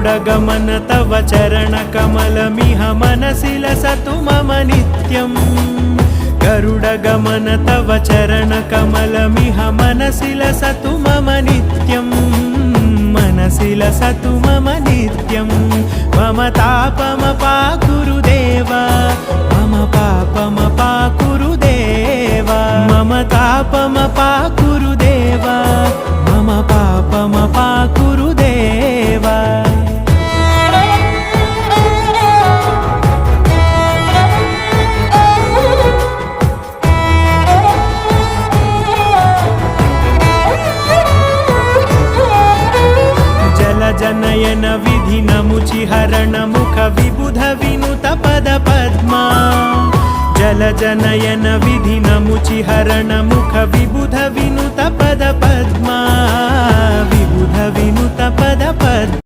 गरुडगमन तव चरणकमलमिह मनसि लसतु मम नित्यम् गरुडगमन तव चरणकमलमिह मनसि लसतु मम नित्यम् मनसि लसतु मम नित्यम् मम तापमपाकुरु देव मम पापमपाकुरु देव मम तापमपाकुरु देव मम पापमपाकुरु देव जनयन विधिनमुचिहरण मुख विबुध विनुत पद पद्मा जल जनयन विधिनमुचिहरण मुख विबुध विनुत पद पद्मा विबुध विनुत पद पद्मा